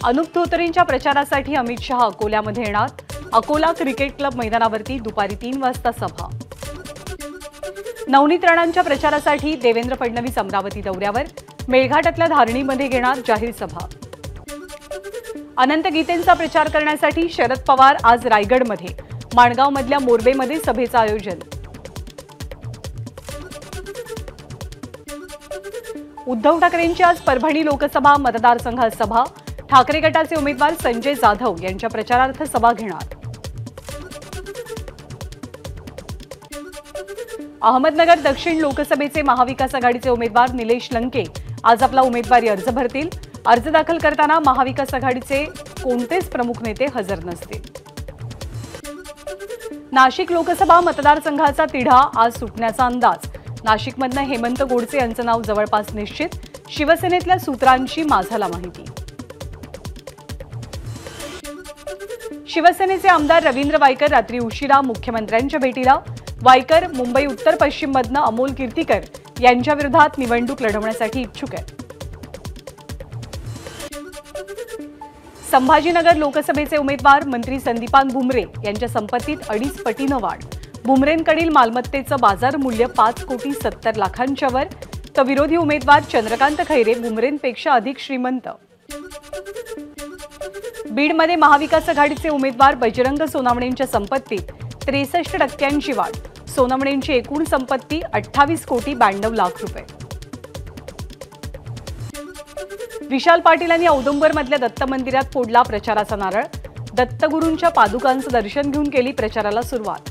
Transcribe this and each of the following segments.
अनुप धोत्रेंच्या प्रचारासाठी अमित शहा अकोल्यामध्ये येणार। अकोला क्रिकेट क्लब मैदानावरती दुपारी 3 वाजता सभा। नवनीत राणांच्या प्रचारासाठी देवेंद्र फडणवीस अमरावती दौऱ्यावर। मेळघाटातल्या धारणीमध्ये घेणार जाहीर सभा। अनंत गीतेंचा प्रचार करण्यासाठी शरद पवार आज रायगडमध्ये। माणगावमधल्या मोरबेमध्ये सभेचं आयोजन। उद्धव ठाकरेंची आज परभणी लोकसभा मतदारसंघात सभा। ठाकरे गटाचे उमेदवार संजय जाधव यांच्या प्रचारार्थ सभा घेणार। अहमदनगर दक्षिण लोकसभेचे महाविकास आघाडीचे उमेदवार निलेश लंके आज आपला उमेदवारी अर्ज भरतील। अर्ज दाखल करताना महाविकास आघाडीचे कोणतेच प्रमुख नेते हजर नसतील। नाशिक लोकसभा मतदारसंघाचा तिढा आज सुटण्याचा अंदाज। नाशिकमधनं हेमंत गोडसे यांचं नाव जवळपास निश्चित। शिवसेनेतल्या सूत्रांची माझाला माहिती। शिवसेनेचे आमदार रवींद्र वायकर रात्री उशिरा मुख्यमंत्र्यांच्या भेटीला। वायकर मुंबई उत्तर पश्चिम मधनं अमोल कीर्तीकर यांच्या विरोधात निवडणूक लढवण्यासाठी इच्छुक आहेत। संभाजीनगर लोकसभेचे उमेदवार मंत्री संदीपान भुमरे यांच्या संपत्तीत 2.5 पटीनं वाढ। भुमरेंकडील मालमत्तेचं बाजार मूल्य 5,70,00,000च्या वर, तर विरोधी उमेदवार चंद्रकांत खैरे भुमरेंपेक्षा अधिक श्रीमंत। बीडमध्ये महाविकास आघाडीचे उमेदवार बजरंग सोनावणेंच्या संपत्तीत 63% वाढ। सोनावणेंची एकूण संपत्ती 28,92,00,000 रुपये। विशाल पाटील यांनी औदुंबरमधल्या दत्त मंदिरात फोडला प्रचाराचा नारळ। दत्तगुरूंच्या पादुकांचं दर्शन घेऊन केली प्रचाराला सुरुवात।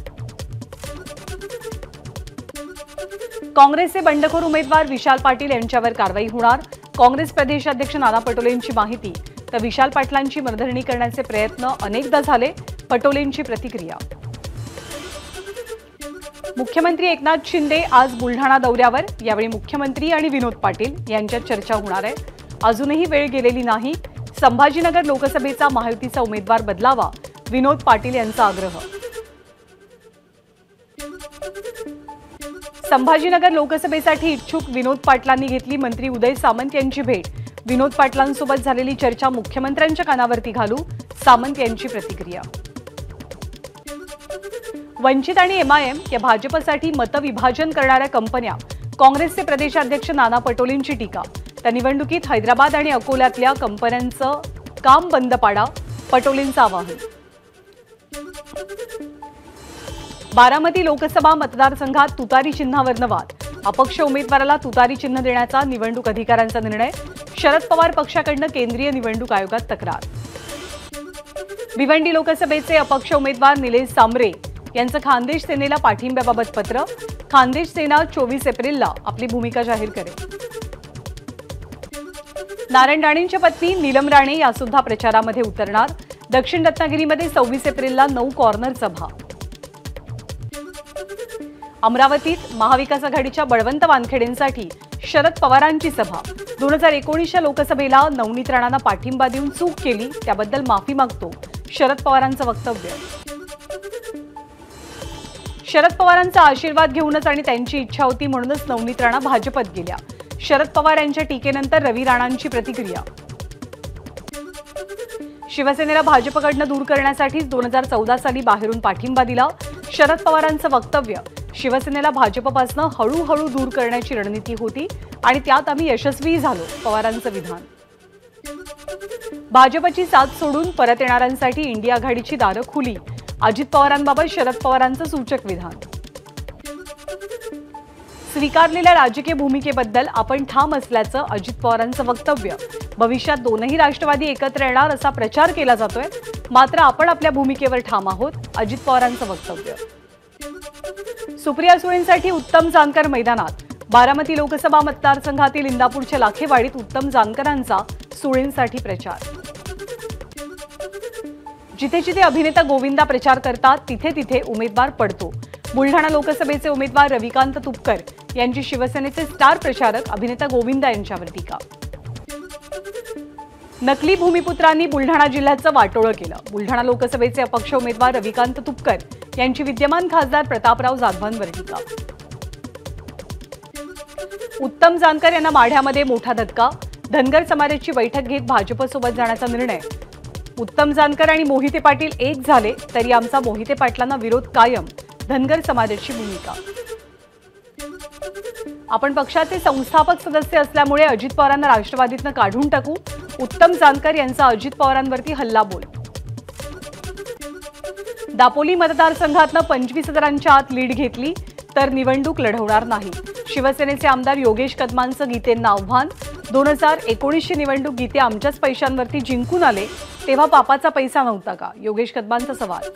काँग्रेसचे बंडखोर उमेदवार विशाल पाटील यांच्यावर कारवाई होणार। काँग्रेस प्रदेशाध्यक्ष नाना पटोलेंची माहिती, तर विशाल पाटलांची मनधरणी करण्याचे प्रयत्न अनेकदा झाले। पटोलेंची प्रतिक्रिया। मुख्यमंत्री एकनाथ शिंदे आज बुलढाणा दौऱ्यावर। यावेळी मुख्यमंत्री आणि विनोद पाटील यांच्यात चर्चा होणार आहे। अजूनही वेळ गेलेली नाही। संभाजीनगर लोकसभेचा महायुतीचा उमेदवार बदलावा, विनोद पाटील यांचा आग्रह। संभाजीनगर लोकसभेसाठी इच्छुक विनोद पाटलांनी घेतली मंत्री उदय सामंत यांची भेट। विनोद पाटलांसोबत झालेली चर्चा मुख्यमंत्र्यांच्या कानावरती घालू, सामंत यांची प्रतिक्रिया। वंचित आणि एमआयएम या भाजपसाठी मतविभाजन करणाऱ्या कंपन्या, काँग्रेसचे प्रदेशाध्यक्ष नाना पटोलेंची टीका। त्या निवडणुकीत हैदराबाद आणि अकोल्यातल्या कंपन्यांचं काम बंद पाडा, पटोलेंचं आवाहन। बारामती लोकसभा मतदारसंघात तुतारी चिन्हावरनं वाद। अपक्ष उमेदवाराला तुतारी चिन्ह देण्याचा निवडणूक अधिकाऱ्यांचा निर्णय। शरद पवार पक्षाकडनं केंद्रीय निवडणूक आयोगात तक्रार। भिवंडी लोकसभेचे अपक्ष उमेदवार निलेश सांबरे यांचं खानदेश सेनेला पाठिंब्याबाबत पत्र। खानदेश सेना 24 एप्रिलला आपली भूमिका जाहीर करेल। नारायण राणेंच्या पत्नी नीलम राणे यासुद्धा प्रचारामध्ये उतरणार। दक्षिण रत्नागिरीमध्ये 26 एप्रिलला 9 कॉर्नर सभा। अमरावतीत महाविकास आघाडीच्या बळवंत वानखेडेंसाठी शरद पवारांची सभा। 2019च्या लोकसभेला नवनीत राणांना पाठिंबा देऊन चूक केली, त्याबद्दल माफी मागतो, शरद पवारांचं वक्तव्य। शरद पवारांचा आशीर्वाद घेऊनच आणि त्यांची इच्छा होती म्हणूनच नवनीत राणा भाजपत गेल्या। शरद पवार यांच्या टीकेनंतर रवी राणांची प्रतिक्रिया। शिवसेनेला भाजपकडनं दूर करण्यासाठी 2014 साली बाहेरून पाठिंबा दिला। शरद पवारांचं वक्तव्य, शिवसेनेला भाजपपासून हळूहळू दूर करण्याची रणनीती होती आणि त्यात आम्ही यशस्वी झालो, पवारांचं विधान। भाजपची साथ सोडून परत येणाऱ्यांसाठी इंडिया आघाडीची दारं खुली। अजित पवारांबाबत शरद पवारांचं सूचक विधान। स्वीकारलेल्या राजकीय भूमिकेबद्दल आपण ठाम असल्याचं अजित पवारांचं वक्तव्य। भविष्यात दोनही राष्ट्रवादी एकत्र येणार असा प्रचार केला जातोय, मात्र आपण आपल्या भूमिकेवर ठाम आहोत, अजित पवारांचं वक्तव्य। सुप्रिया सुळेंसाठी उत्तम जानकर मैदानात। बारामती लोकसभा मतदारसंघातील इंदापूरच्या लाखेवाडीत उत्तम जानकरांचा सुळेंसाठी प्रचार। जिथे जिथे अभिनेता गोविंदा प्रचार करतात तिथे तिथे उमेदवार पडतो। बुलढाणा लोकसभेचे उमेदवार रविकांत तुपकर यांची शिवसेनेचे स्टार प्रचारक अभिनेता गोविंदा यांच्यावर टीका। नकली भूमिपुत्रांनी बुलढाणा जिल्ह्याचं वाटोळं केलं। बुलढाणा लोकसभेचे अपक्ष उमेदवार रविकांत तुपकर यांची विद्यमान खासदार प्रतापराव जाधवांवर टीका। उत्तम जानकर यांना माढ्यामध्ये मोठा धक्का। धनगर समाजाची बैठक घेत भाजपसोबत जाण्याचा निर्णय। उत्तम जानकर आणि मोहिते पाटील एक झाले तरी आमचा मोहिते पाटलांना विरोध कायम, धनगर समाजाची भूमिका। आपण पक्षाचे संस्थापक सदस्य असल्यामुळे अजित पवारांना राष्ट्रवादीतनं काढून टाकू, उत्तम जानकर यांचा अजित पवारांवरती हल्लाबोल। दापोली मतदारसंघातनं 25,000च्या आत लीड घेतली तर निवडणूक लढवणार नाही, शिवसेनेचे आमदार योगेश कदमांचं गीतेंना आव्हान। 2019ची निवडणूक गीते आमच्याच पैशांवरती जिंकून आले तेव्हा पापाचा पैसा नव्हता का, योगेश कदमांचा सवाल।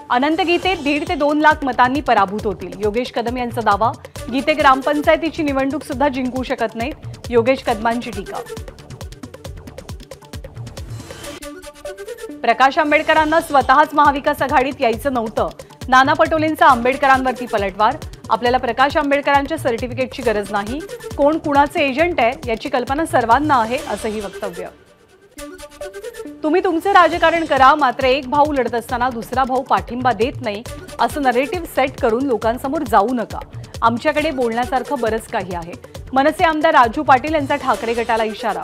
अनंत गीते 1.5 ते 2 लाख मतांनी पराभूत होतील, योगेश कदम यांचा दावा। गीते ग्रामपंचायतीची निवडणूक सुद्धा जिंकू शकत नाहीत, योगेश कदमांची टीका। प्रकाश आंबेडकरांना स्वतःच महाविकास आघाडीत यायचं नव्हतं, नाना पटोलेंचा आंबेडकरांवरती पलटवार। आपल्याला प्रकाश आंबेडकरांच्या सर्टिफिकेटची गरज नाही, कोण कुणाचे एजंट आहे याची कल्पना सर्वांना आहे, असंही वक्तव्य। तुम्ही तुमचे राजकारण करा, मात्र एक भाऊ लढत असताना दुसरा भाऊ पाठिंबा देत नाही असं नरेटिव्ह सेट करून लोकांसमोर जाऊ नका, आमच्याकडे बोलण्यासारखं बरंच काही आहे, मनसे आमदार राजू पाटील यांचा ठाकरे गटाला इशारा।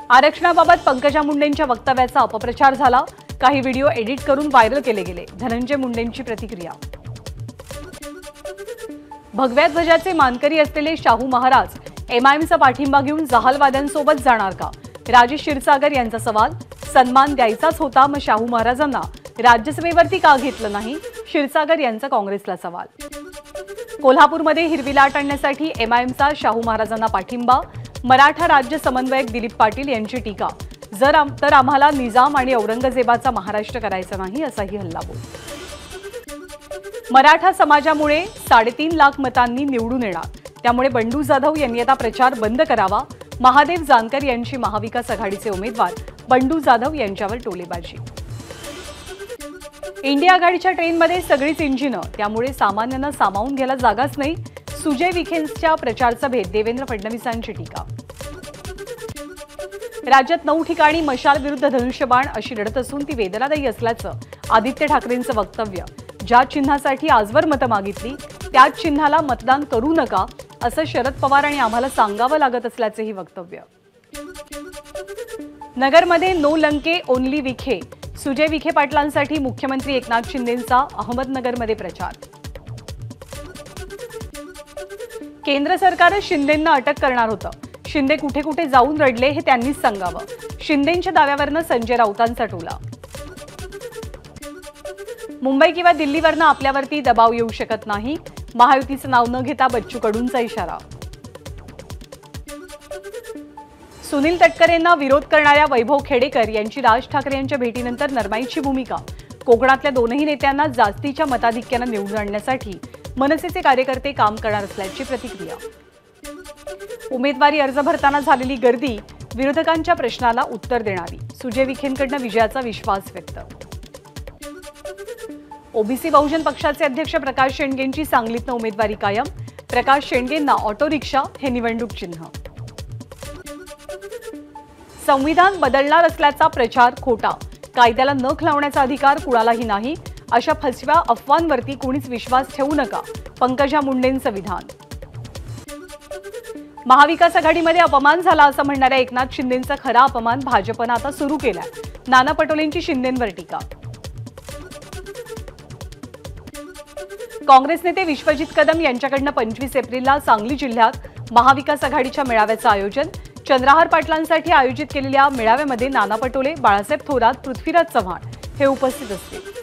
आरक्षणाबाबत पंकजा मुंडेंच्या वक्तव्याचा अपप्रचार झाला, काही व्हिडिओ एडिट करून व्हायरल केले गेले, धनंजय मुंडेंची प्रतिक्रिया। भगव्या ध्वजाचे मानकरी असलेले शाहू महाराज एमआयएमचा पाठिंबा घेऊन जहालवाद्यांसोबत जाणार का, राजेश क्षीरसागर यांचा सवाल। सन्मान द्यायचाच होता मग शाहू महाराजांना राज्यसभेवरती का घेतलं नाही, क्षीरसागर यांचा काँग्रेसला सवाल। कोल्हापूरमध्ये हिरवी लाट आणण्यासाठी एमआयएमचा शाहू महाराजांना पाठिंबा, मराठा राज्य समन्वयक दिलीप पाटील यांची टीका। तर आम्हाला निजाम आणि औरंगजेबाचा महाराष्ट्र करायचा नाही, असाही हल्लाबोल। मराठा समाजामुळे 3.5 लाख मतांनी निवडून येणार, त्यामुळे बंडू जाधव यांनी आता प्रचार बंद करावा, महादेव जानकर यांची महाविकास आघाडीचे उमेदवार बंडू जाधव यांच्यावर टोलेबाजी। इंडिया आघाडीच्या ट्रेनमध्ये सगळीच इंजिनं, त्यामुळे सामान्यांना सामावून घ्यायला जागाच नाही, सुजय विखेंच्या प्रचार सभेत देवेंद्र फडणवीसांची टीका। राज्यात 9 ठिकाणी मशाल विरुद्ध धनुष्यबाण अशी लढत असून ती वेदनादायी असल्याचं आदित्य ठाकरेंचं वक्तव्य। ज्या चिन्हासाठी आजवर मतं मागितली त्याच चिन्हाला मतदान करू नका असं शरद पवार आणि आम्हाला सांगावं लागत असल्याचंही वक्तव्य। नगरमध्ये नो लंके ओनली विखे, सुजय विखे पाटलांसाठी मुख्यमंत्री एकनाथ शिंदेंचा अहमदनगरमध्ये प्रचार। केंद्र सरकारच शिंदेंना अटक करणार होतं, शिंदे कुठे कुठे जाऊन रडले हे त्यांनीच सांगावं, शिंदेंच्या दाव्यावरनं संजय राऊतांचा टोला। मुंबई किंवा दिल्लीवरनं आपल्यावरती दबाव येऊ शकत नाही, महायुतीचं नाव न घेता बच्चू कडूंचा इशारा। सुनील तटकरेंना विरोध करणाऱ्या वैभव खेडेकर यांची राज ठाकरे यांच्या भेटीनंतर नरमाईची भूमिका, कोकणातल्या दोनही नेत्यांना जास्तीच्या मताधिक्यानं निवडून आणण्यासाठी मनसेचे कार्यकर्ते काम करणार असल्याची प्रतिक्रिया। उमेदवारी अर्ज भरताना झालेली गर्दी विरोधकांच्या प्रश्नाला उत्तर देणारी, सुजय विखेंकडनं विजयाचा विश्वास व्यक्त। ओबीसी बहुजन पक्षाचे अध्यक्ष प्रकाश शेंडगेंची सांगलीतनं उमेदवारी कायम, प्रकाश शेंडगेंना ऑटो रिक्षा हे निवडणूक चिन्ह। संविधान बदलणार असल्याचा प्रचार खोटा, कायद्याला नख लावण्याचा अधिकार कुणालाही नाही, अशा फसव्या अफवांवरती कोणीच विश्वास ठेवू नका, पंकजा मुंडेंचं विधान। महाविकास आघाडीमध्ये अपमान झाला असं म्हणणाऱ्या एकनाथ शिंदेंचा खरा अपमान भाजपनं आता सुरू केलाय, नाना पटोलेंची शिंदेंवर टीका। काँग्रेस नेते विश्वजित कदम यांच्याकडनं 25 एप्रिलला सांगली जिल्ह्यात महाविकास आघाडीच्या मेळाव्याचं आयोजन, चंद्रहार पाटलांसाठी आयोजित केलेल्या मेळाव्यामध्ये नाना पटोले, बाळासाहेब थोरात, पृथ्वीराज चव्हाण हे उपस्थित असतील।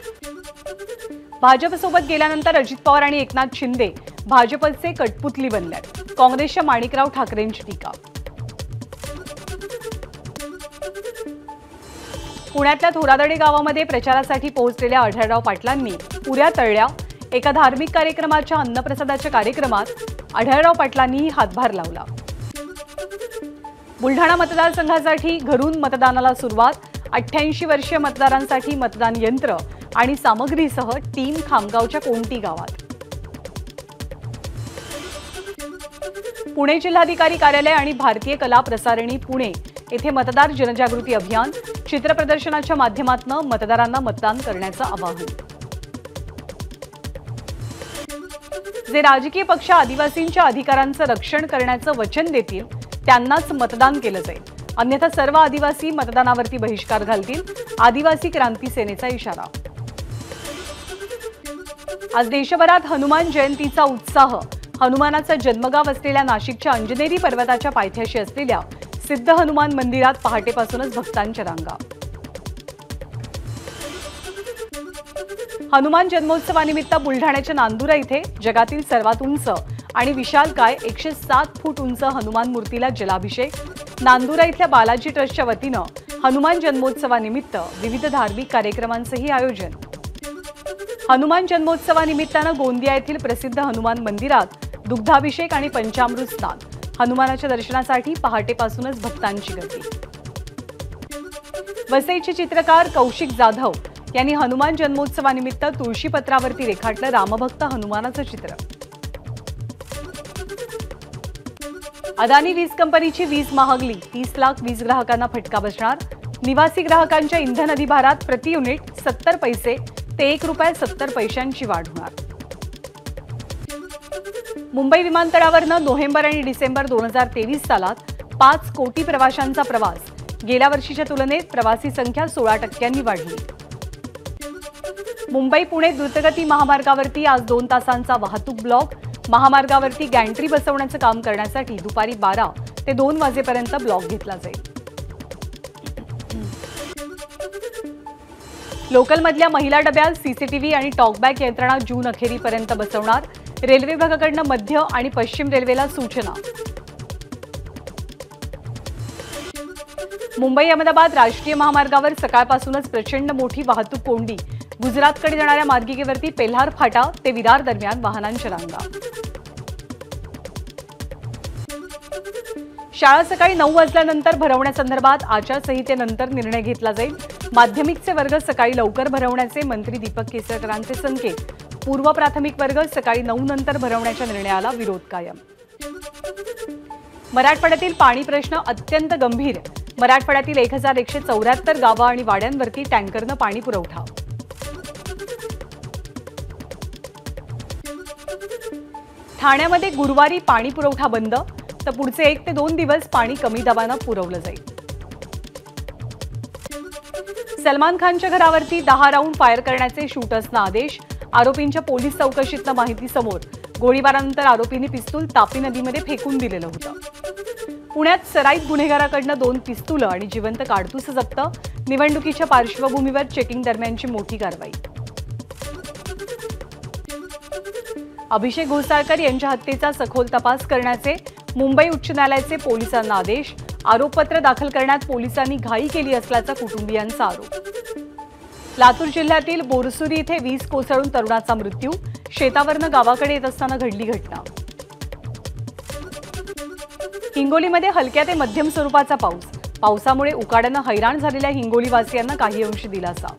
भाजपसोबत गेल्यानंतर अजित पवार आणि एकनाथ शिंदे भाजपचे कटपुतली बनल्यात, काँग्रेसच्या माणिकराव ठाकरेंची टीका। पुण्यातल्या थोरादडे गावामध्ये प्रचारासाठी पोहोचलेल्या आढळराव पाटलांनी पुऱ्या तळल्या, एका धार्मिक कार्यक्रमाच्या अन्नप्रसादाच्या कार्यक्रमात आढळराव पाटलांनी हातभार लावला। बुलढाणा मतदारसंघासाठी घरून मतदानाला सुरुवात, 88 वर्षीय मतदारांसाठी मतदान यंत्र आणि सामग्रीसह टीम खामगावच्या कोणती गावात। पुणे जिल्हाधिकारी कार्यालय आणि भारतीय कला प्रसारणी पुणे येथे मतदार जनजागृती अभियान, चित्रप्रदर्शनाच्या माध्यमातून मतदारांना मतदान करण्याचं आवाहन। जे राजकीय पक्ष आदिवासींच्या अधिकारांचं रक्षण करण्याचं वचन देतील त्यांनाच मतदान केलं जाईल, अन्यथा सर्व आदिवासी मतदानावरती बहिष्कार घालतील, आदिवासी क्रांती सेनेचा इशारा। आज देशभरात हनुमान जयंतीचा उत्साह। हनुमानाचा जन्मगाव असलेल्या नाशिकच्या अंजनेरी पर्वताच्या पायथ्याशी असलेल्या सिद्ध हनुमान मंदिरात पहाटेपासूनच भक्तांच्या रांगा। हनुमान जन्मोत्सवानिमित्त बुलढाण्याच्या नांदुरा इथे जगातील सर्वात उंच आणि विशालकाय 107 फूट उंच हनुमान मूर्तीला जलाभिषेक। नांदुरा इथल्या बालाजी ट्रस्टच्या वतीनं हनुमान जन्मोत्सवानिमित्त विविध धार्मिक कार्यक्रमांचंही आयोजन। हनुमान जन्मोत्सवानिमित्तानं गोंदिया येथील प्रसिद्ध हनुमान मंदिरात दुग्धाभिषेक आणि पंचामृत स्नान। हनुमानाच्या दर्शनासाठी पहाटेपासूनच भक्तांची गर्दी। वसईचे चित्रकार कौशिक जाधव यांनी हनुमान जन्मोत्सवानिमित्त तुळशीपत्रावरती रेखाटलं रामभक्त हनुमानाचं चित्र। अदानी वीज कंपनीची वीज महागली, 30 लाख वीज ग्राहकांना फटका बसणार। निवासी ग्राहकांच्या इंधन अधिभारात प्रति युनिट 70 पैसे ते ₹1.70 वाढ होणार। मुंबई विमानतळावरनं नोव्हेंबर आणि डिसेंबर 2023 सालात 5 कोटी प्रवाशांचा प्रवास। गेल्या वर्षीच्या तुलनेत प्रवासी संख्या 16% वाढली। मुंबई पुणे द्रुतगती महामार्गावरती आज 2 तासांचा वाहतूक ब्लॉक। महामार्गावरती गॅन्ट्री बसवण्याचं काम करण्यासाठी दुपारी 12 ते 2 वाजेपर्यंत ब्लॉक घेतला जाईल। लोकलमधल्या महिला डब्यात सीसीटीव्ही आणि टॉकबॅक यंत्रणा जून अखेरीपर्यंत बसवणार। रेल्वे विभागाकडून मध्य आणि पश्चिम रेल्वेला सूचना। मुंबई अहमदाबाद राष्ट्रीय महामार्गावर सकाळपासूनच प्रचंड मोठी वाहतूक कोंडी। गुजरातकडे जाणाऱ्या मार्गिकेवरती पेल्हार फाटा ते विरार दरम्यान वाहनांच्या रांगा। शाळा सकाळी 9 वाजल्यानंतर भरवण्यासंदर्भात आचारसंहितेनंतर निर्णय घेतला जाईल। माध्यमिकचे वर्ग सकाळी लवकर भरवण्याचे मंत्री दीपक केसरकरांचे संकेत। पूर्व प्राथमिक वर्ग सकाळी 9 नंतर भरवण्याच्या निर्णयाला विरोध कायम। मराठवाड्यातील पाणी प्रश्न अत्यंत गंभीर। मराठवाड्यातील 1174 गावं आणि वाड्यांवरती टँकरनं पाणी पुरवठा। ठाण्यामध्ये गुरुवारी पाणी पुरवठा बंद, तर पुढचे 1 ते 2 दिवस पाणी कमी दाबानं पुरवलं जाईल। सलमान खानच्या घरावरती 10 राऊंड फायर करण्याचे शूटर्सना आदेश। आरोपींच्या पोलीस चौकशीतनं माहिती समोर। गोळीबारानंतर आरोपींनी पिस्तूल तापी नदीमध्ये फेकून दिलेलं होतं। पुण्यात सराईत गुन्हेगाराकडनं 2 पिस्तूलं आणि जिवंत काडतूस जप्त। निवडणुकीच्या पार्श्वभूमीवर चेकिंग दरम्यानची मोठी कारवाई। अभिषेक घोसाळकर यांच्या हत्येचा सखोल तपास करण्याचे मुंबई उच्च न्यायालयाचे पोलिसांना आदेश। आरोपपत्र दाखल करण्यात पोलिसांनी घाई केली असल्याचा कुटुंबियांचा आरोप। लातूर जिल्ह्यातील बोरसुरी इथे वीज कोसळून तरुणाचा मृत्यू। शेतावरनं गावाकडे येत असताना घडली घटना। हिंगोलीमध्ये हलक्या ते मध्यम स्वरूपाचा पाऊस। पावसामुळे उकाड्यानं हैराण झालेल्या हिंगोलीवासियांना काही अंशी दिलासा।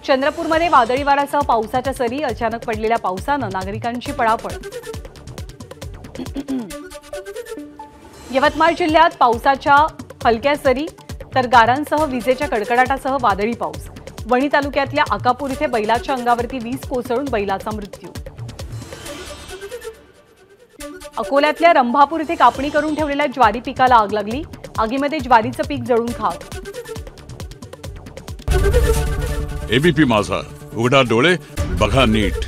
चंद्रपूरमध्ये वादळी वाऱ्यासह पावसाच्या सरी। अचानक पडलेल्या पावसानं नागरिकांची पळापळ। यवतमाळ जिल्ह्यात पावसाच्या हलक्या सरी तर गारांसह विजेच्या कडकडाटासह वादळी पाऊस। वणी तालुक्यातल्या आकापूर इथे बैलाच्या अंगावरती वीज कोसळून बैलाचा मृत्यू। अकोल्यातल्या रंभापूर इथे कापणी करून ठेवलेल्या ज्वारी पिकाला आग लागली। आगीमध्ये ज्वारीचं पीक जळून खाक। एबीपी माझा, उघडा डोळे बघा नीट।